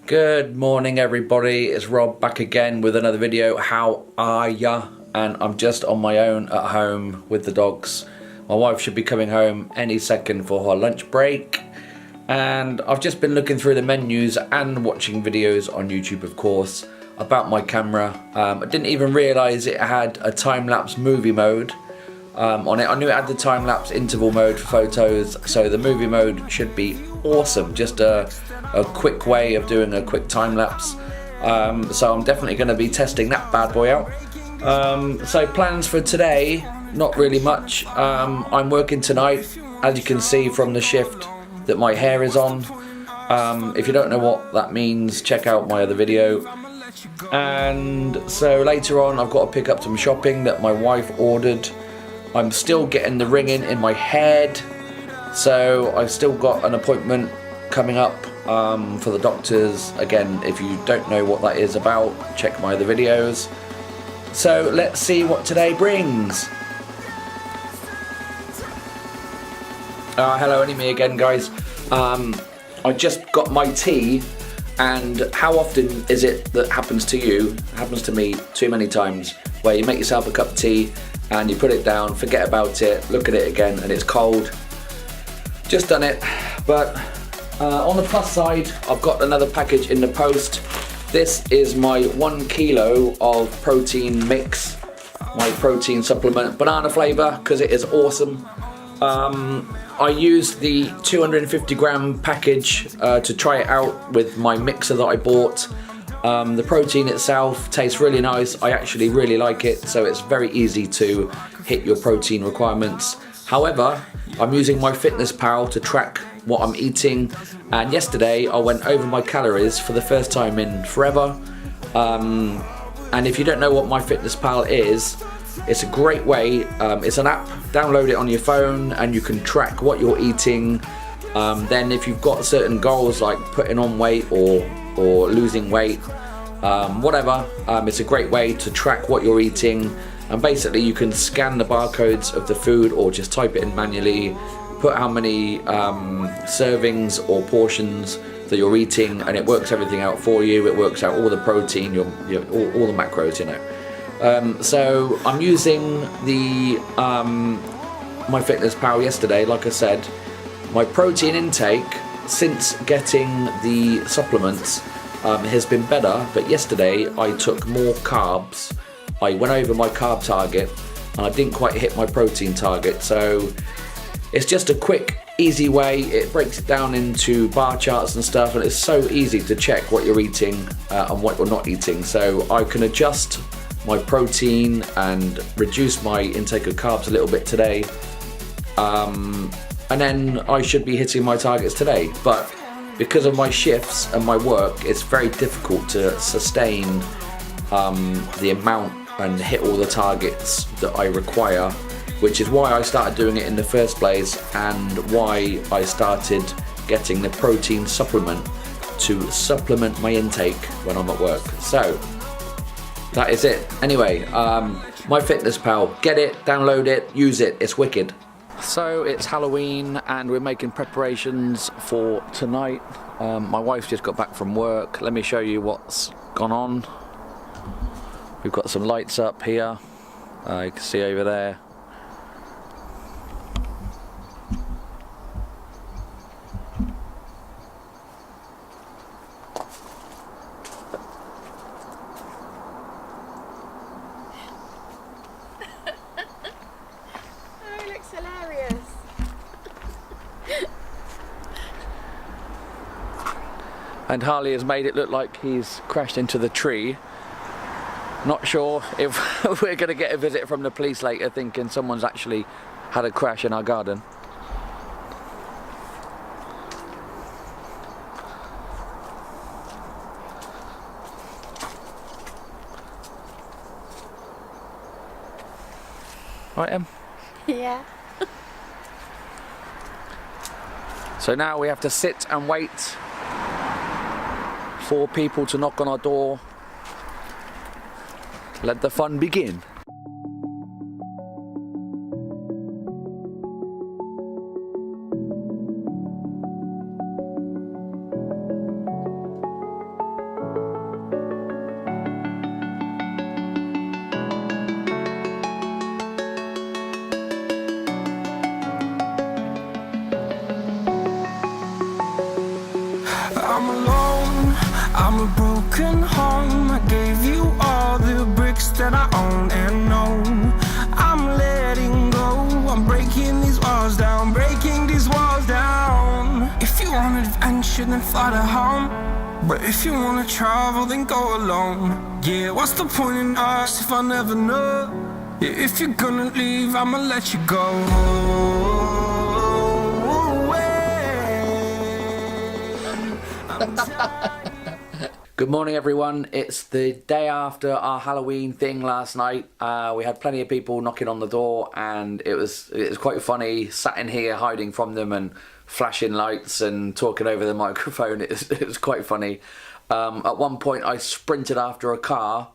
Good morning everybody, it's Rob back again with another video. How are ya? And I'm just on my own at home with the dogs. My wife should be coming home any second for her lunch break. And I've just been looking through the menus and watching videos on YouTube, of course, about my camera. I didn't even realise it had a time-lapse movie mode on it. I knew it had the time-lapse interval mode for photos, so the movie mode should be awesome. Just a quick way of doing a quick time-lapse. So I'm definitely going to be testing that bad boy out. So plans for today, not really much. I'm working tonight, as you can see from the shift that my hair is on. If you don't know what that means, check out my other video. And so later on I've got to pick up some shopping that my wife ordered. I'm still getting the ringing in my head, so I've still got an appointment coming up for the doctors. Again, if you don't know what that is about, check my other videos. So let's see what today brings. Hello, only me again, guys. I just got my tea, and how often is it that happens to you? It happens to me too many times, where you make yourself a cup of tea and you put it down, forget about it, look at it again and it's cold. Just done it. But on the plus side, I've got another package in the post. This is my 1 kilo of protein mix, my protein supplement, banana flavour, because it is awesome. I used the 250 gram package to try it out with my mixer that I bought. The protein itself tastes really nice. I actually really like it, so it's very easy to hit your protein requirements. However, I'm using my MyFitnessPal to track what I'm eating, and yesterday I went over my calories for the first time in forever. And if you don't know what MyFitnessPal is, it's a great way. It's an app, download it on your phone and you can track what you're eating. Then if you've got certain goals like putting on weight or losing weight, whatever, it's a great way to track what you're eating. And basically you can scan the barcodes of the food or just type it in manually, put how many servings or portions that you're eating, and it works everything out for you. It works out all the protein, all the macros, you know. So I'm using the MyFitnessPal yesterday. Like I said, my protein intake since getting the supplements has been better, but yesterday I took more carbs. I went over my carb target and I didn't quite hit my protein target. So it's just a quick, easy way. It breaks it down into bar charts and stuff, and it's so easy to check what you're eating and what you're not eating. So I can adjust my protein and reduce my intake of carbs a little bit today, and then I should be hitting my targets today. But because of my shifts and my work, it's very difficult to sustain the amount and hit all the targets that I require, which is why I started doing it in the first place and why I started getting the protein supplement to supplement my intake when I'm at work. So that is it. Anyway, MyFitnessPal, get it, download it, use it, it's wicked. So it's Halloween and we're making preparations for tonight. My wife's just got back from work. Let me show you what's gone on. We've got some lights up here, you can see over there. And Harley has made it look like he's crashed into the tree. Not sure if we're going to get a visit from the police later thinking someone's actually had a crash in our garden. Right, Em? Yeah. So now we have to sit and wait for people to knock on our door. Let the fun begin. should then fly to home. But if you wanna travel, then go alone. Yeah, what's the point in us if I never know? Yeah, if you're gonna leave, I'ma let you go. Good morning, everyone. It's the day after our Halloween thing last night. We had plenty of people knocking on the door, and it was quite funny, sat in here hiding from them and flashing lights and talking over the microphone. It was quite funny. At one point I sprinted after a car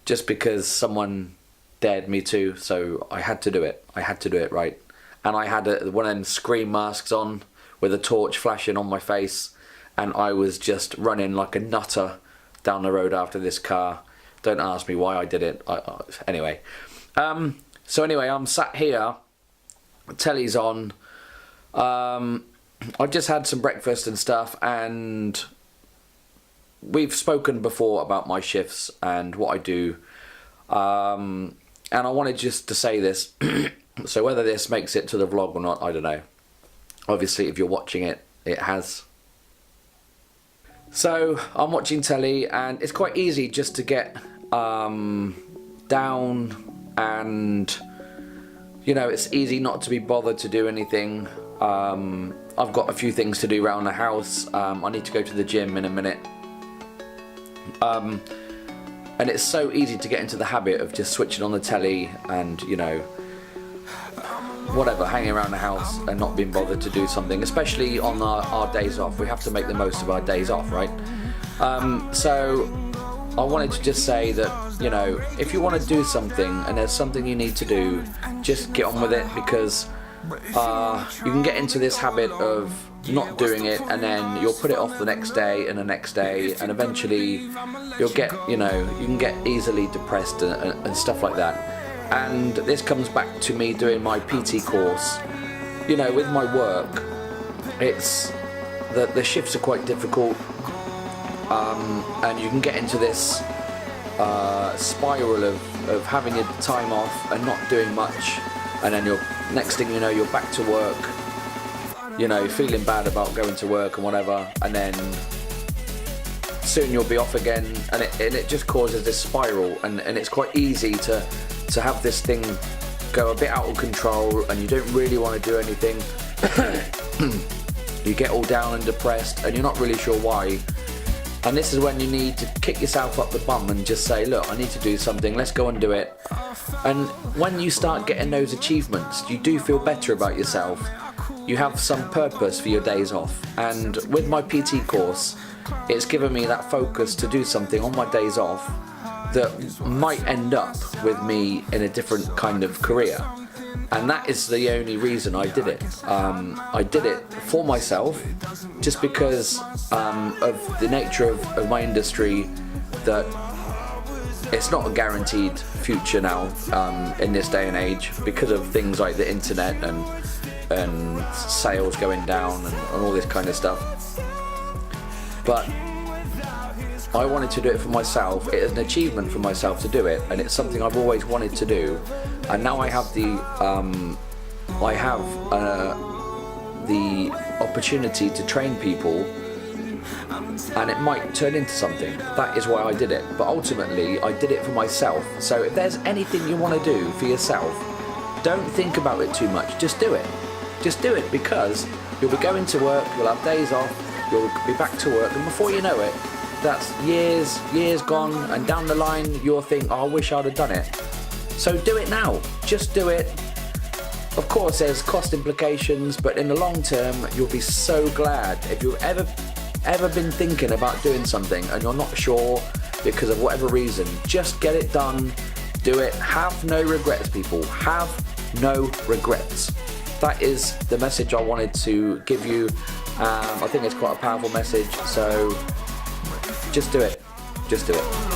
just because someone dared me to, so I had to do it. I had to do it, right? And I had one of them scream masks on with a torch flashing on my face, and I was just running like a nutter down the road after this car. Don't ask me why I did it. Anyway. So anyway, I'm sat here, telly's on. I just had some breakfast and stuff, and we've spoken before about my shifts and what I do. And I wanted just to say this. So whether this makes it to the vlog or not, I don't know. Obviously, if you're watching it, it has. So I'm watching telly, and it's quite easy just to get down, and you know, it's easy not to be bothered to do anything. I've got a few things to do around the house. I need to go to the gym in a minute. And it's so easy to get into the habit of just switching on the telly and, you know, whatever, hanging around the house and not being bothered to do something, especially on our days off. We have to make the most of our days off, right? So I wanted to just say that, you know, if you want to do something and there's something you need to do, just get on with it, because you can get into this habit of not doing it, and then you'll put it off the next day and the next day, and eventually you'll get, you know, you can get easily depressed and stuff like that. And this comes back to me doing my PT course. You know, with my work, it's the shifts are quite difficult, and you can get into this spiral of having your time off and not doing much, and then next thing you know, you're back to work, you know, feeling bad about going to work and whatever, and then soon you'll be off again, and it just causes this spiral, and it's quite easy to have this thing go a bit out of control, and you don't really want to do anything. You get all down and depressed, and you're not really sure why. And this is when you need to kick yourself up the bum and just say, look, I need to do something, let's go and do it. And when you start getting those achievements, you do feel better about yourself. You have some purpose for your days off. And with my PT course, it's given me that focus to do something on my days off that might end up with me in a different kind of career. And that is the only reason I did it. I did it for myself, just because of the nature of my industry, that it's not a guaranteed future now in this day and age, because of things like the internet and sales going down and all this kind of stuff. But I wanted to do it for myself. It is an achievement for myself to do it, and it's something I've always wanted to do. And now I have the opportunity to train people, and it might turn into something. That is why I did it. But ultimately, I did it for myself. So if there's anything you want to do for yourself, don't think about it too much. Just do it. Just do it, because you'll be going to work, you'll have days off, you'll be back to work, and before you know it, that's years gone, and down the line you'll think, oh, I wish I'd have done it. So do it now. Just do it. Of course there's cost implications, but in the long term you'll be so glad. If you've ever been thinking about doing something and you're not sure because of whatever reason, just get it done. Do it. Have no regrets, people. Have no regrets. That is the message I wanted to give you. I think it's quite a powerful message, so just do it. Just do it.